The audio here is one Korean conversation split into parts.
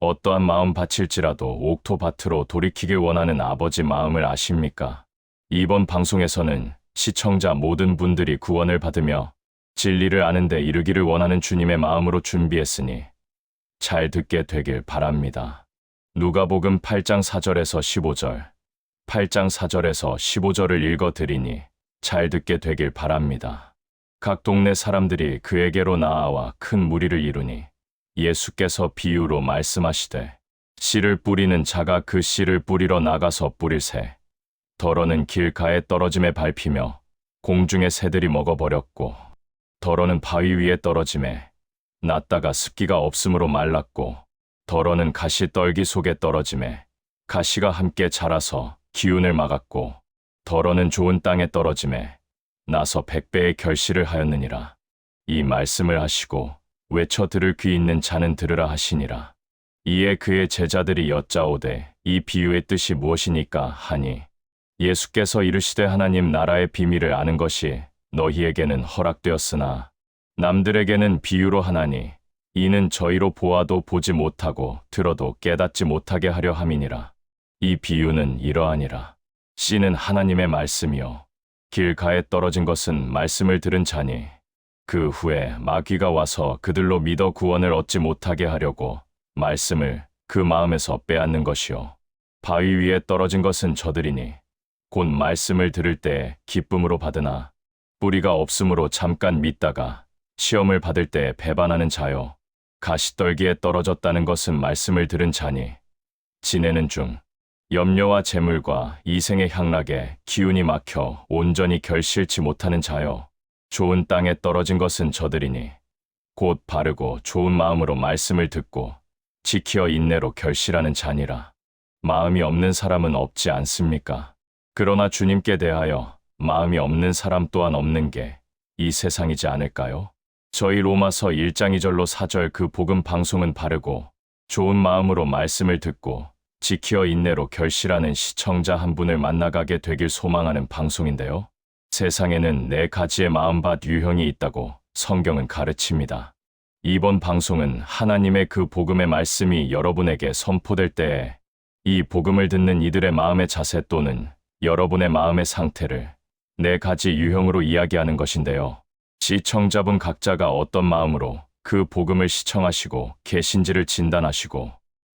어떠한 마음 바칠지라도 옥토밭으로 돌이키길 원하는 아버지 마음을 아십니까? 이번 방송에서는 시청자 모든 분들이 구원을 받으며 진리를 아는 데 이르기를 원하는 주님의 마음으로 준비했으니 잘 듣게 되길 바랍니다. 누가복음 8장 4절에서 15절, 8장 4절에서 15절을 읽어드리니 잘 듣게 되길 바랍니다. 각 동네 사람들이 그에게로 나아와 큰 무리를 이루니 예수께서 비유로 말씀하시되 씨를 뿌리는 자가 그 씨를 뿌리러 나가서 뿌릴새 덜어는 길가에 떨어짐에 밟히며 공중의 새들이 먹어버렸고 덜어는 바위 위에 떨어짐에 낫다가 습기가 없으므로 말랐고 덜어는 가시 떨기 속에 떨어짐에 가시가 함께 자라서 기운을 막았고 덜어는 좋은 땅에 떨어짐에 나서 100배의 결실을 하였느니라. 이 말씀을 하시고 외쳐 들을 귀 있는 자는 들으라 하시니라. 이에 그의 제자들이 여짜오되 이 비유의 뜻이 무엇이니까 하니 예수께서 이르시되 하나님 나라의 비밀을 아는 것이 너희에게는 허락되었으나 남들에게는 비유로 하나니 이는 저희로 보아도 보지 못하고 들어도 깨닫지 못하게 하려 함이니라. 이 비유는 이러하니라. 씨는 하나님의 말씀이요 길가에 떨어진 것은 말씀을 들은 자니 그 후에 마귀가 와서 그들로 믿어 구원을 얻지 못하게 하려고 말씀을 그 마음에서 빼앗는 것이요 바위 위에 떨어진 것은 저들이니 곧 말씀을 들을 때에 기쁨으로 받으나 뿌리가 없으므로 잠깐 믿다가 시험을 받을 때에 배반하는 자요 가시떨기에 떨어졌다는 것은 말씀을 들은 자니 지내는 중 염려와 재물과 이생의 향락에 기운이 막혀 온전히 결실치 못하는 자요 좋은 땅에 떨어진 것은 저들이니 곧 바르고 좋은 마음으로 말씀을 듣고 지키어 인내로 결실하는 자니라. 마음이 없는 사람은 없지 않습니까? 그러나 주님께 대하여 마음이 없는 사람 또한 없는 게 이 세상이지 않을까요? 저희 로마서 1장 2절로 4절 그 복음 방송은 바르고 좋은 마음으로 말씀을 듣고 지키어 인내로 결실하는 시청자 한 분을 만나가게 되길 소망하는 방송인데요. 세상에는 네 가지의 마음밭 유형이 있다고 성경은 가르칩니다. 이번 방송은 하나님의 그 복음의 말씀이 여러분에게 선포될 때에 이 복음을 듣는 이들의 마음의 자세 또는 여러분의 마음의 상태를 네 가지 유형으로 이야기하는 것인데요. 시청자분 각자가 어떤 마음으로 그 복음을 시청하시고 계신지를 진단하시고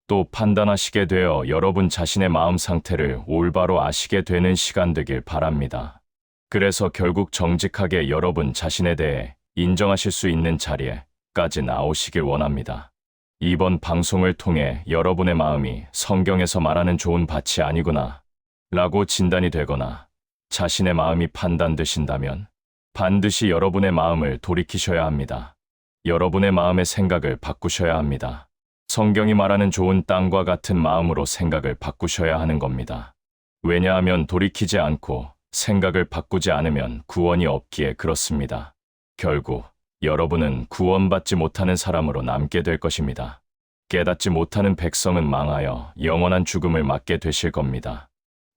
또 판단하시게 되어 여러분 자신의 마음 상태를 올바로 아시게 되는 시간 되길 바랍니다. 그래서 결국 정직하게 여러분 자신에 대해 인정하실 수 있는 자리에까지 나오시길 원합니다. 이번 방송을 통해 여러분의 마음이 성경에서 말하는 좋은 밭이 아니구나 라고 진단이 되거나 자신의 마음이 판단되신다면 반드시 여러분의 마음을 돌이키셔야 합니다. 여러분의 마음의 생각을 바꾸셔야 합니다. 성경이 말하는 좋은 땅과 같은 마음으로 생각을 바꾸셔야 하는 겁니다. 왜냐하면 돌이키지 않고 생각을 바꾸지 않으면 구원이 없기에 그렇습니다. 결국 여러분은 구원받지 못하는 사람으로 남게 될 것입니다. 깨닫지 못하는 백성은 망하여 영원한 죽음을 맞게 되실 겁니다.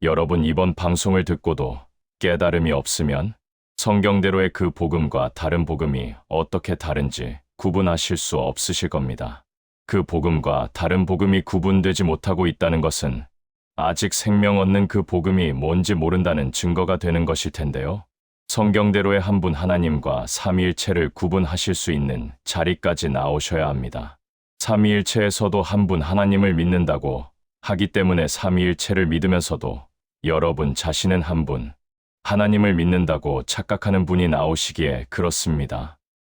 여러분 이번 방송을 듣고도 깨달음이 없으면 성경대로의 그 복음과 다른 복음이 어떻게 다른지 구분하실 수 없으실 겁니다. 그 복음과 다른 복음이 구분되지 못하고 있다는 것은 아직 생명 얻는 그 복음이 뭔지 모른다는 증거가 되는 것일 텐데요. 성경대로의 한 분 하나님과 삼위일체를 구분하실 수 있는 자리까지 나오셔야 합니다. 삼위일체에서도 한 분 하나님을 믿는다고 하기 때문에 삼위일체를 믿으면서도 여러분 자신은 한 분 하나님을 믿는다고 착각하는 분이 나오시기에 그렇습니다.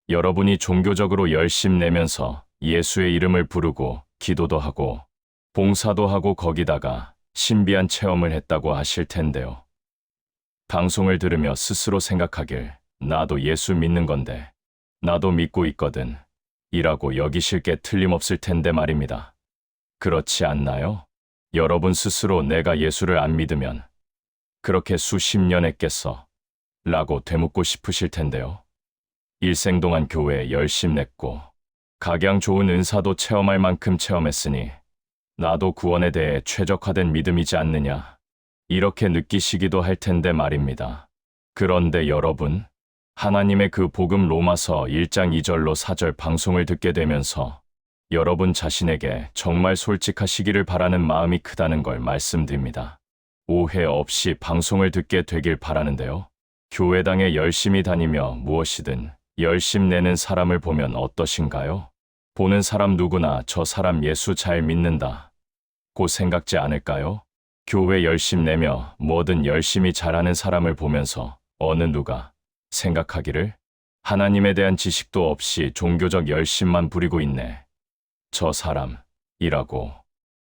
여러분이 종교적으로 열심 내면서 예수의 이름을 부르고 기도도 하고 봉사도 하고 거기다가 신비한 체험을 했다고 하실 텐데요. 방송을 들으며 스스로 생각하길 나도 예수 믿는 건데 나도 믿고 있거든 이라고 여기실 게 틀림없을 텐데 말입니다. 그렇지 않나요? 여러분 스스로 내가 예수를 안 믿으면 그렇게 수십 년 했겠어 라고 되묻고 싶으실 텐데요. 일생 동안 교회에 열심 냈고 각양 좋은 은사도 체험할 만큼 체험했으니 나도 구원에 대해 최적화된 믿음이지 않느냐 이렇게 느끼시기도 할 텐데 말입니다. 그런데 여러분, 하나님의 그 복음 로마서 1장 2절로 4절 방송을 듣게 되면서 여러분 자신에게 정말 솔직하시기를 바라는 마음이 크다는 걸 말씀드립니다. 오해 없이 방송을 듣게 되길 바라는데요. 교회당에 열심히 다니며 무엇이든 열심 내는 사람을 보면 어떠신가요? 보는 사람 누구나 저 사람 예수 잘 믿는다 고 생각지 않을까요? 교회 열심 내며 뭐든 열심히 잘하는 사람을 보면서 어느 누가 생각하기를 하나님에 대한 지식도 없이 종교적 열심만 부리고 있네. 저 사람이라고.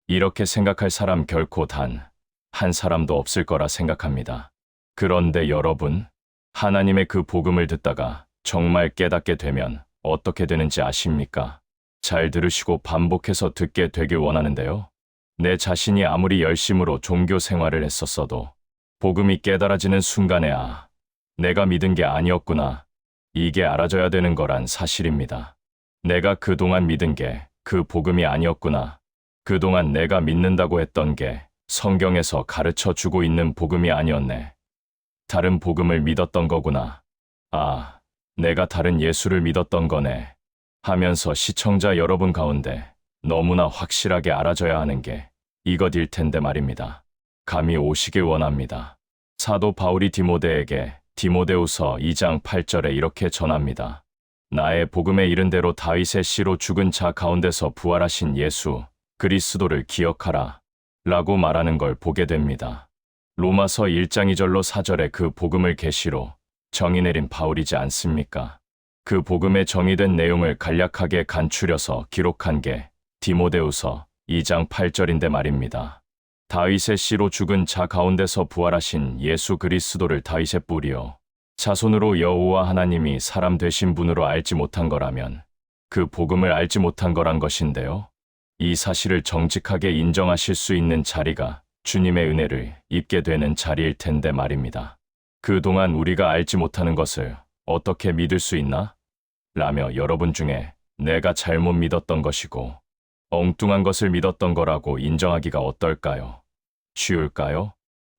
이렇게 생각할 사람 결코 단 한 사람도 없을 거라 생각합니다. 그런데 여러분, 하나님의 그 복음을 듣다가 정말 깨닫게 되면 어떻게 되는지 아십니까? 잘 들으시고 반복해서 듣게 되길 원하는데요. 내 자신이 아무리 열심으로 종교 생활을 했었어도 복음이 깨달아지는 순간에 내가 믿은 게 아니었구나. 이게 알아져야 되는 거란 사실입니다. 내가 그동안 믿은 게 그 복음이 아니었구나. 그동안 내가 믿는다고 했던 게 성경에서 가르쳐 주고 있는 복음이 아니었네. 다른 복음을 믿었던 거구나. 내가 다른 예수를 믿었던 거네. 하면서 시청자 여러분 가운데 너무나 확실하게 알아져야 하는 게 이것일 텐데 말입니다. 감이 오시길 원합니다. 사도 바울이 디모데에게 디모데후서 2장 8절에 이렇게 전합니다. 나의 복음에 이른 대로 다윗의 씨로 죽은 자 가운데서 부활하신 예수 그리스도를 기억하라 라고 말하는 걸 보게 됩니다. 로마서 1장 2절로 4절에 그 복음을 계시로 정의 내린 바울이지 않습니까? 그 복음에 정의된 내용을 간략하게 간추려서 기록한 게 디모데후서 2장 8절인데 말입니다. 다윗의 씨로 죽은 자 가운데서 부활하신 예수 그리스도를 다윗의 뿌리요 자손으로 여호와 하나님이 사람 되신 분으로 알지 못한 거라면 그 복음을 알지 못한 거란 것인데요. 이 사실을 정직하게 인정하실 수 있는 자리가 주님의 은혜를 입게 되는 자리일 텐데 말입니다. 그동안 우리가 알지 못하는 것을 어떻게 믿을 수 있나? 라며 여러분 중에 내가 잘못 믿었던 것이고 엉뚱한 것을 믿었던 거라고 인정하기가 어떨까요? 쉬울까요?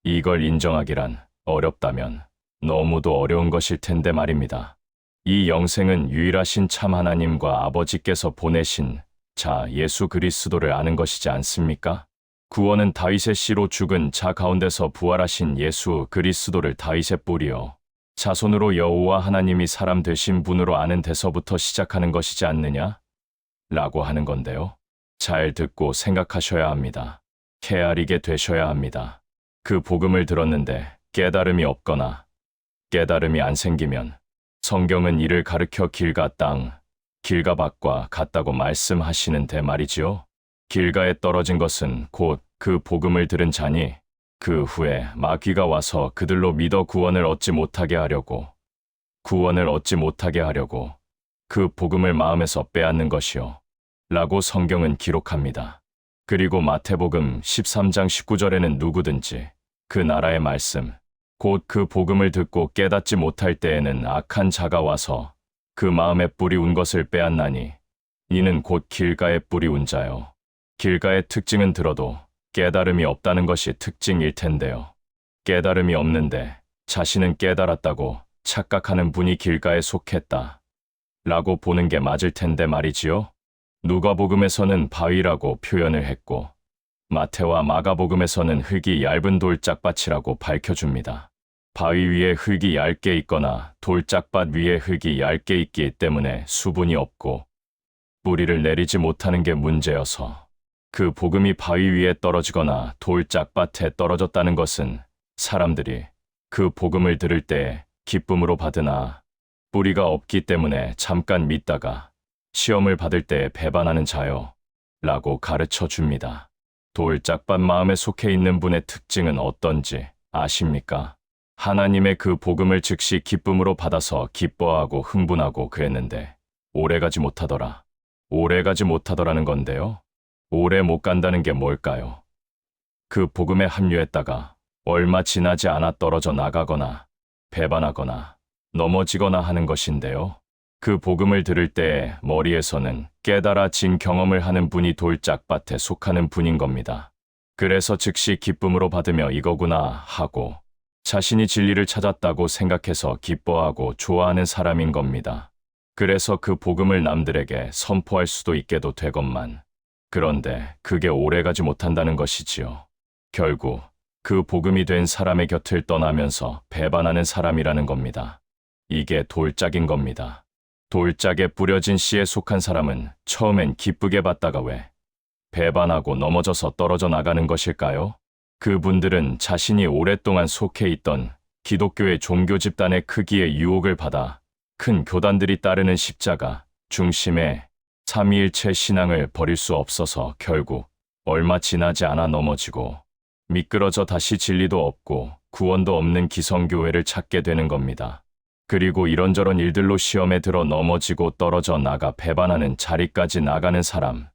이걸 인정하기란 어렵다면 너무도 어려운 것일 텐데 말입니다. 이 영생은 유일하신 참 하나님과 아버지께서 보내신 자 예수 그리스도를 아는 것이지 않습니까? 구원은 다윗의 씨로 죽은 자 가운데서 부활하신 예수 그리스도를 다윗의 뿌리요 자손으로 여호와 하나님이 사람 되신 분으로 아는 데서부터 시작하는 것이지 않느냐? 라고 하는 건데요. 잘 듣고 생각하셔야 합니다. 헤아리게 되셔야 합니다. 그 복음을 들었는데 깨달음이 없거나 깨달음이 안 생기면 성경은 이를 가르켜 길과 땅, 길과 밭과 같다고 말씀하시는데 말이지요. 길가에 떨어진 것은 곧 그 복음을 들은 자니 그 후에 마귀가 와서 그들로 믿어 구원을 얻지 못하게 하려고 그 복음을 마음에서 빼앗는 것이요. 라고 성경은 기록합니다. 그리고 마태복음 13장 19절에는 누구든지 그 나라의 말씀, 곧 그 복음을 듣고 깨닫지 못할 때에는 악한 자가 와서 그 마음에 뿌리 운 것을 빼앗나니 이는 곧 길가에 뿌리 운 자요. 길가의 특징은 들어도 깨달음이 없다는 것이 특징일 텐데요. 깨달음이 없는데 자신은 깨달았다고 착각하는 분이 길가에 속했다. 라고 보는 게 맞을 텐데 말이지요. 누가복음에서는 바위라고 표현을 했고 마태와 마가복음에서는 흙이 얇은 돌짝밭이라고 밝혀줍니다. 바위 위에 흙이 얇게 있거나 돌짝밭 위에 흙이 얇게 있기 때문에 수분이 없고 뿌리를 내리지 못하는 게 문제여서 그 복음이 바위 위에 떨어지거나 돌짝밭에 떨어졌다는 것은 사람들이 그 복음을 들을 때 기쁨으로 받으나 뿌리가 없기 때문에 잠깐 믿다가 시험을 받을 때 배반하는 자요 라고 가르쳐 줍니다. 돌짝밭 마음에 속해 있는 분의 특징은 어떤지 아십니까? 하나님의 그 복음을 즉시 기쁨으로 받아서 기뻐하고 흥분하고 그랬는데 오래가지 못하더라는 건데요. 오래 못 간다는 게 뭘까요? 그 복음에 합류했다가 얼마 지나지 않아 떨어져 나가거나 배반하거나 넘어지거나 하는 것인데요. 그 복음을 들을 때 머리에서는 깨달아진 경험을 하는 분이 돌짝밭에 속하는 분인 겁니다. 그래서 즉시 기쁨으로 받으며 이거구나 하고 자신이 진리를 찾았다고 생각해서 기뻐하고 좋아하는 사람인 겁니다. 그래서 그 복음을 남들에게 선포할 수도 있게도 되건만. 그런데 그게 오래가지 못한다는 것이지요. 결국 그 복음이 된 사람의 곁을 떠나면서 배반하는 사람이라는 겁니다. 이게 돌짝인 겁니다. 돌짝에 뿌려진 씨에 속한 사람은 처음엔 기쁘게 받다가 왜 배반하고 넘어져서 떨어져 나가는 것일까요? 그분들은 자신이 오랫동안 속해 있던 기독교의 종교 집단의 크기의 유혹을 받아 큰 교단들이 따르는 십자가 중심의 삼위일체 신앙을 버릴 수 없어서 결국 얼마 지나지 않아 넘어지고 미끄러져 다시 진리도 없고 구원도 없는 기성교회를 찾게 되는 겁니다. 그리고 이런저런 일들로 시험에 들어 넘어지고 떨어져 나가 배반하는 자리까지 나가는 사람,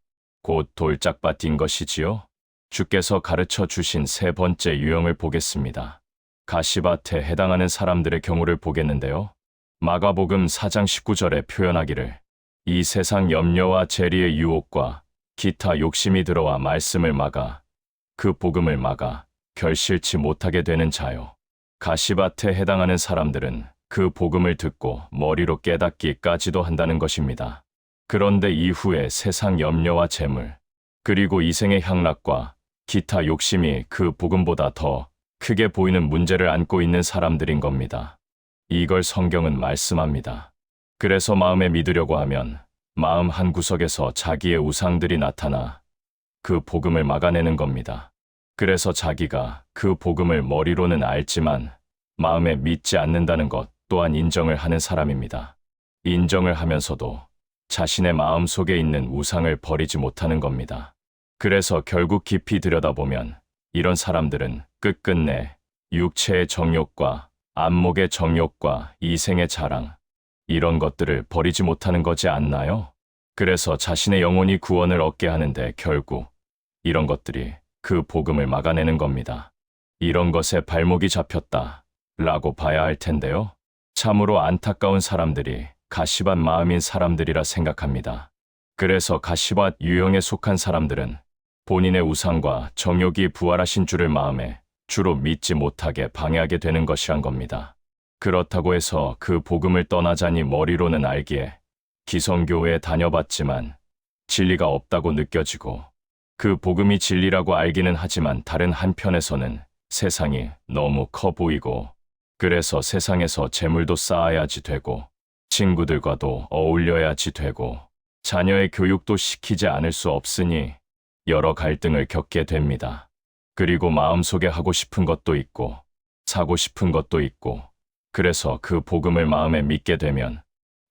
곧 돌짝밭인 것이지요. 주께서 가르쳐 주신 세 번째 유형을 보겠습니다. 가시밭에 해당하는 사람들의 경우를 보겠는데요. 마가복음 4장 19절에 표현하기를 이 세상 염려와 재리의 유혹과 기타 욕심이 들어와 말씀을 막아 그 복음을 막아 결실치 못하게 되는 자요. 가시밭에 해당하는 사람들은 그 복음을 듣고 머리로 깨닫기까지도 한다는 것입니다. 그런데 이후에 세상 염려와 재물, 그리고 이생의 향락과 기타 욕심이 그 복음보다 더 크게 보이는 문제를 안고 있는 사람들인 겁니다. 이걸 성경은 말씀합니다. 그래서 마음에 믿으려고 하면 마음 한구석에서 자기의 우상들이 나타나 그 복음을 막아내는 겁니다. 그래서 자기가 그 복음을 머리로는 알지만 마음에 믿지 않는다는 것 또한 인정을 하는 사람입니다. 인정을 하면서도 자신의 마음 속에 있는 우상을 버리지 못하는 겁니다. 그래서 결국 깊이 들여다보면 이런 사람들은 끝끝내 육체의 정욕과 안목의 정욕과 이생의 자랑, 이런 것들을 버리지 못하는 거지 않나요? 그래서 자신의 영혼이 구원을 얻게 하는데 결국 이런 것들이 그 복음을 막아내는 겁니다. 이런 것에 발목이 잡혔다 라고 봐야 할 텐데요. 참으로 안타까운 사람들이 가시밭 마음인 사람들이라 생각합니다. 그래서 가시밭 유형에 속한 사람들은 본인의 우상과 정욕이 부활하신 주를 마음에 주로 믿지 못하게 방해하게 되는 것이란 겁니다. 그렇다고 해서 그 복음을 떠나자니 머리로는 알기에 기성교회에 다녀봤지만 진리가 없다고 느껴지고 그 복음이 진리라고 알기는 하지만 다른 한편에서는 세상이 너무 커 보이고 그래서 세상에서 재물도 쌓아야지 되고 친구들과도 어울려야지 되고 자녀의 교육도 시키지 않을 수 없으니 여러 갈등을 겪게 됩니다. 그리고 마음속에 하고 싶은 것도 있고 사고 싶은 것도 있고 그래서 그 복음을 마음에 믿게 되면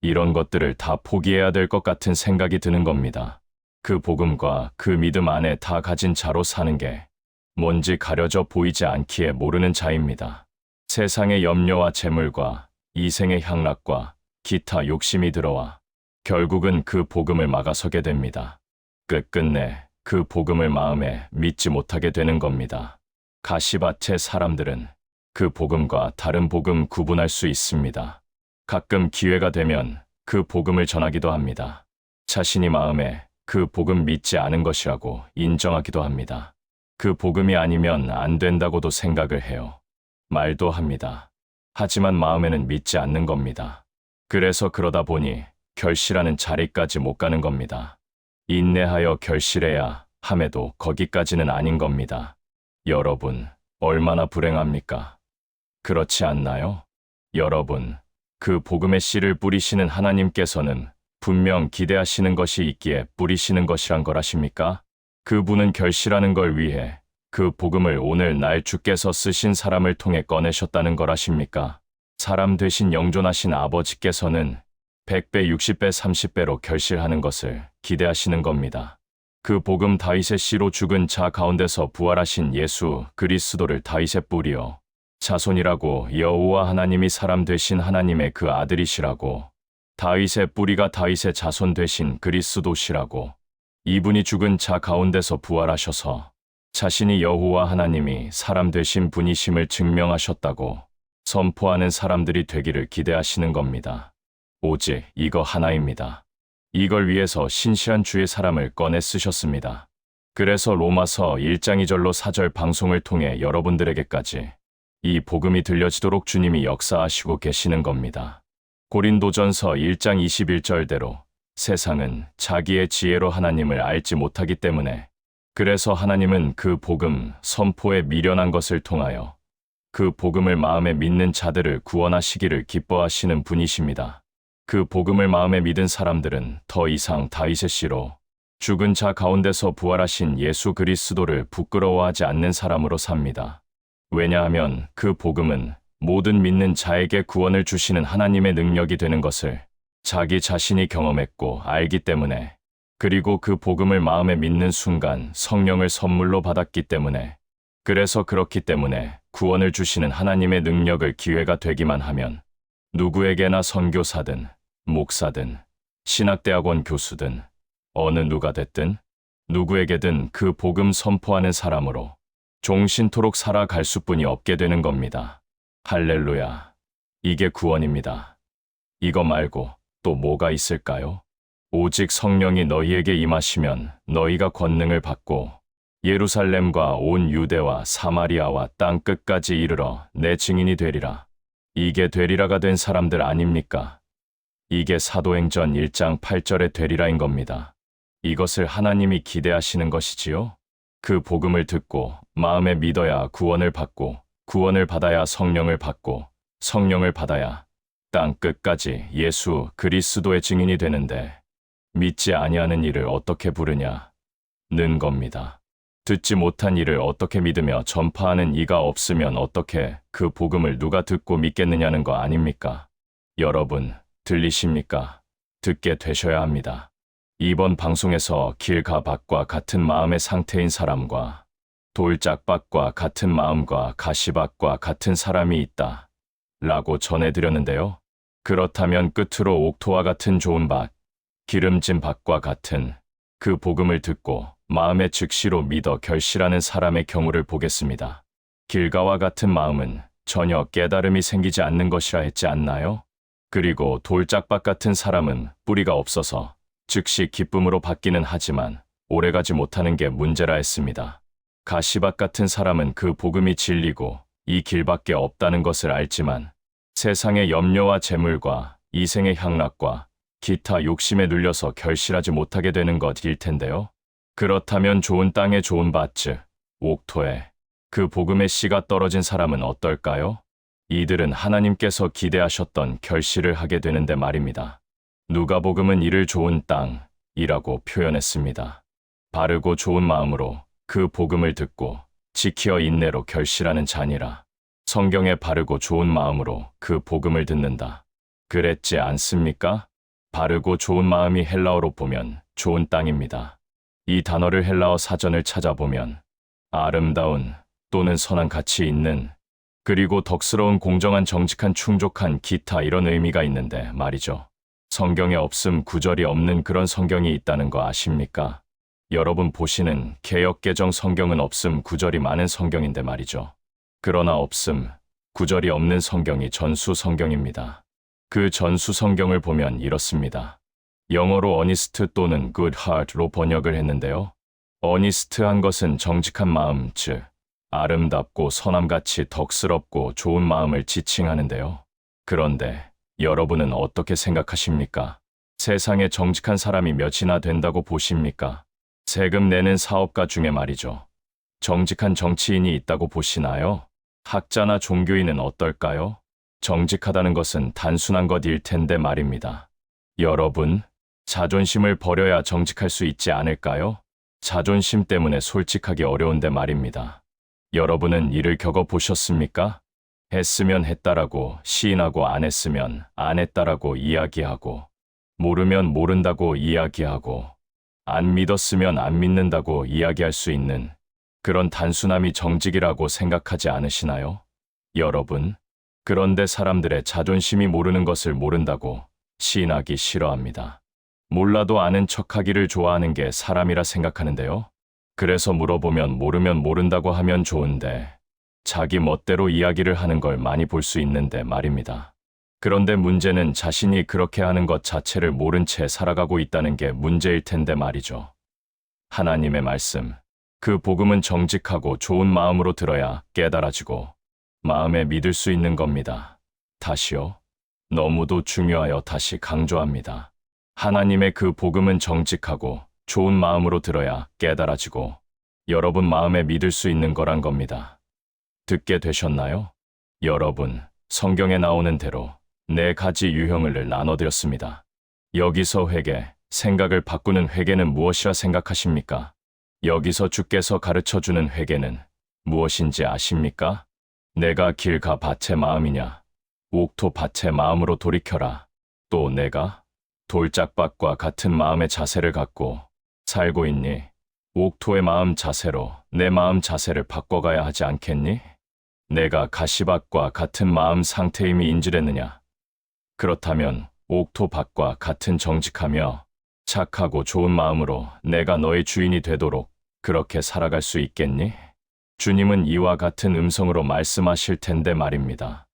이런 것들을 다 포기해야 될 것 같은 생각이 드는 겁니다. 그 복음과 그 믿음 안에 다 가진 자로 사는 게 뭔지 가려져 보이지 않기에 모르는 자입니다. 세상의 염려와 재물과 이생의 향락과 기타 욕심이 들어와 결국은 그 복음을 막아서게 됩니다. 끝끝내 그 복음을 마음에 믿지 못하게 되는 겁니다. 가시밭의 사람들은 그 복음과 다른 복음 구분할 수 있습니다. 가끔 기회가 되면 그 복음을 전하기도 합니다. 자신이 마음에 그 복음 믿지 않은 것이라고 인정하기도 합니다. 그 복음이 아니면 안 된다고도 생각을 해요. 말도 합니다. 하지만 마음에는 믿지 않는 겁니다. 그래서 그러다 보니 결실하는 자리까지 못 가는 겁니다. 인내하여 결실해야 함에도 거기까지는 아닌 겁니다. 여러분, 얼마나 불행합니까? 그렇지 않나요? 여러분, 그 복음의 씨를 뿌리시는 하나님께서는 분명 기대하시는 것이 있기에 뿌리시는 것이란 걸 아십니까? 그분은 결실하는 걸 위해 그 복음을 오늘 날 주께서 쓰신 사람을 통해 꺼내셨다는 걸 아십니까? 사람 되신 영존하신 아버지께서는 100배, 60배, 30배로 결실하는 것을 기대하시는 겁니다. 그 복음 다윗의 씨로 죽은 자 가운데서 부활하신 예수 그리스도를 다윗의 뿌리요 자손이라고 여호와 하나님이 사람 되신 하나님의 그 아들이시라고 다윗의 뿌리가 다윗의 자손 되신 그리스도시라고 이분이 죽은 자 가운데서 부활하셔서 자신이 여호와 하나님이 사람 되신 분이심을 증명하셨다고 선포하는 사람들이 되기를 기대하시는 겁니다. 오직 이거 하나입니다. 이걸 위해서 신실한 주의 사람을 꺼내 쓰셨습니다. 그래서 로마서 1장 2절로 4절 방송을 통해 여러분들에게까지 이 복음이 들려지도록 주님이 역사하시고 계시는 겁니다. 고린도전서 1장 21절대로 세상은 자기의 지혜로 하나님을 알지 못하기 때문에 그래서 하나님은 그 복음 선포에 미련한 것을 통하여 그 복음을 마음에 믿는 자들을 구원하시기를 기뻐하시는 분이십니다. 그 복음을 마음에 믿은 사람들은 더 이상 다윗의 씨로 죽은 자 가운데서 부활하신 예수 그리스도를 부끄러워하지 않는 사람으로 삽니다. 왜냐하면 그 복음은 모든 믿는 자에게 구원을 주시는 하나님의 능력이 되는 것을 자기 자신이 경험했고 알기 때문에, 그리고 그 복음을 마음에 믿는 순간 성령을 선물로 받았기 때문에, 그래서 그렇기 때문에 구원을 주시는 하나님의 능력을 기회가 되기만 하면 누구에게나 선교사든 목사든 신학대학원 교수든 어느 누가 됐든 누구에게든 그 복음 선포하는 사람으로 종신토록 살아갈 수뿐이 없게 되는 겁니다. 할렐루야. 이게 구원입니다. 이거 말고 또 뭐가 있을까요? 오직 성령이 너희에게 임하시면 너희가 권능을 받고 예루살렘과 온 유대와 사마리아와 땅 끝까지 이르러 내 증인이 되리라. 이게 되리라가 된 사람들 아닙니까? 이게 사도행전 1장 8절의 되리라인 겁니다. 이것을 하나님이 기대하시는 것이지요. 그 복음을 듣고 마음에 믿어야 구원을 받고, 구원을 받아야 성령을 받고, 성령을 받아야 땅 끝까지 예수 그리스도의 증인이 되는데, 믿지 아니하는 이를 어떻게 부르냐? 는 겁니다. 듣지 못한 이를 어떻게 믿으며 전파하는 이가 없으면 어떻게 그 복음을 누가 듣고 믿겠느냐는 거 아닙니까? 여러분, 들리십니까? 듣게 되셔야 합니다. 이번 방송에서 길가밭과 같은 마음의 상태인 사람과 돌짝밭과 같은 마음과 가시밭과 같은 사람이 있다 라고 전해드렸는데요. 그렇다면 끝으로 옥토와 같은 좋은 밭, 기름진 밭과 같은 그 복음을 듣고 마음에 즉시로 믿어 결실하는 사람의 경우를 보겠습니다. 길가와 같은 마음은 전혀 깨달음이 생기지 않는 것이라 했지 않나요? 그리고 돌짝밭 같은 사람은 뿌리가 없어서 즉시 기쁨으로 받기는 하지만 오래가지 못하는 게 문제라 했습니다. 가시밭 같은 사람은 그 복음이 진리고 이 길밖에 없다는 것을 알지만 세상의 염려와 재물과 이생의 향락과 기타 욕심에 눌려서 결실하지 못하게 되는 것일 텐데요. 그렇다면 좋은 땅에 좋은 밭, 즉 옥토에 그 복음의 씨가 떨어진 사람은 어떨까요? 이들은 하나님께서 기대하셨던 결실을 하게 되는데 말입니다. 누가복음은 이를 좋은 땅이라고 표현했습니다. 바르고 좋은 마음으로 그 복음을 듣고 지키어 인내로 결실하는 자니라. 성경에 바르고 좋은 마음으로 그 복음을 듣는다 그랬지 않습니까? 바르고 좋은 마음이 헬라어로 보면 좋은 땅입니다. 이 단어를 헬라어 사전을 찾아보면 아름다운 또는 선한 가치 있는, 그리고 덕스러운, 공정한, 정직한, 충족한, 기타 이런 의미가 있는데 말이죠. 성경에 없음 구절이 없는 그런 성경이 있다는 거 아십니까? 여러분 보시는 개역개정 성경은 없음 구절이 많은 성경인데 말이죠. 그러나 없음 구절이 없는 성경이 전수 성경입니다. 그 전수 성경을 보면 이렇습니다. 영어로 어니스트 또는 good heart로 번역을 했는데요. 어니스트한 것은 정직한 마음, 즉 아름답고 선함같이 덕스럽고 좋은 마음을 지칭하는데요. 그런데 여러분은 어떻게 생각하십니까? 세상에 정직한 사람이 몇이나 된다고 보십니까? 세금 내는 사업가 중에 말이죠. 정직한 정치인이 있다고 보시나요? 학자나 종교인은 어떨까요? 정직하다는 것은 단순한 것일 텐데 말입니다. 여러분, 자존심을 버려야 정직할 수 있지 않을까요? 자존심 때문에 솔직하기 어려운데 말입니다. 여러분은 이를 겪어보셨습니까? 했으면 했다라고 시인하고 안 했으면 안 했다라고 이야기하고, 모르면 모른다고 이야기하고, 안 믿었으면 안 믿는다고 이야기할 수 있는 그런 단순함이 정직이라고 생각하지 않으시나요? 여러분, 그런데 사람들의 자존심이 모르는 것을 모른다고 시인하기 싫어합니다. 몰라도 아는 척하기를 좋아하는 게 사람이라 생각하는데요. 그래서 물어보면 모르면 모른다고 하면 좋은데 자기 멋대로 이야기를 하는 걸 많이 볼 수 있는데 말입니다. 그런데 문제는 자신이 그렇게 하는 것 자체를 모른 채 살아가고 있다는 게 문제일 텐데 말이죠. 하나님의 말씀, 그 복음은 정직하고 좋은 마음으로 들어야 깨달아지고 마음에 믿을 수 있는 겁니다. 다시요. 너무도 중요하여 다시 강조합니다. 하나님의 그 복음은 정직하고 좋은 마음으로 들어야 깨달아지고 여러분 마음에 믿을 수 있는 거란 겁니다. 듣게 되셨나요? 여러분, 성경에 나오는 대로 4가지 유형을 나눠드렸습니다. 여기서 회개, 생각을 바꾸는 회개는 무엇이라 생각하십니까? 여기서 주께서 가르쳐주는 회개는 무엇인지 아십니까? 내가 길가 밭의 마음이냐? 옥토 밭의 마음으로 돌이켜라. 또 내가 돌짝밭과 같은 마음의 자세를 갖고 살고 있니? 옥토의 마음 자세로 내 마음 자세를 바꿔가야 하지 않겠니? 내가 가시밭과 같은 마음 상태임이 인지했느냐? 그렇다면 옥토밭과 같은 정직하며 착하고 좋은 마음으로 내가 너의 주인이 되도록 그렇게 살아갈 수 있겠니? 주님은 이와 같은 음성으로 말씀하실 텐데 말입니다.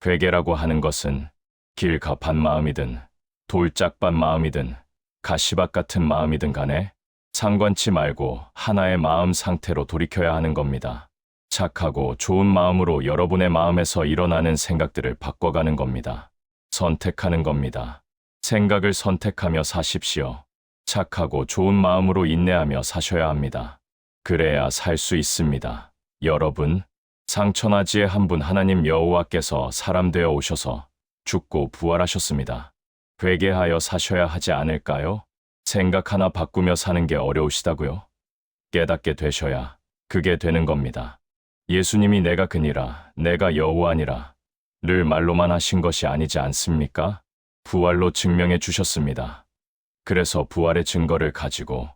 회개라고 하는 것은 길가밭 마음이든 돌짝밭 마음이든 가시밭 같은 마음이든 간에 상관치 말고 하나의 마음 상태로 돌이켜야 하는 겁니다. 착하고 좋은 마음으로 여러분의 마음에서 일어나는 생각들을 바꿔가는 겁니다. 선택하는 겁니다. 생각을 선택하며 사십시오. 착하고 좋은 마음으로 인내하며 사셔야 합니다. 그래야 살 수 있습니다. 여러분, 상천하지의 한 분 하나님 여호와께서 사람 되어 오셔서 죽고 부활하셨습니다. 회개하여 사셔야 하지 않을까요? 생각 하나 바꾸며 사는 게 어려우시다고요? 깨닫게 되셔야 그게 되는 겁니다. 예수님이 내가 그니라, 내가 여호와니라 를 말로만 하신 것이 아니지 않습니까? 부활로 증명해 주셨습니다. 그래서 부활의 증거를 가지고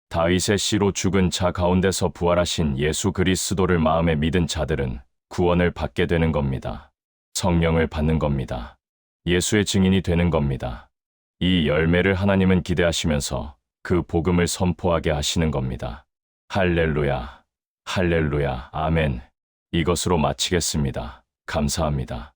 다윗의 씨로 죽은 자 가운데서 부활하신 예수 그리스도를 마음에 믿은 자들은 구원을 받게 되는 겁니다. 성령을 받는 겁니다. 예수의 증인이 되는 겁니다. 이 열매를 하나님은 기대하시면서 그 복음을 선포하게 하시는 겁니다. 할렐루야, 할렐루야, 아멘. 이것으로 마치겠습니다. 감사합니다.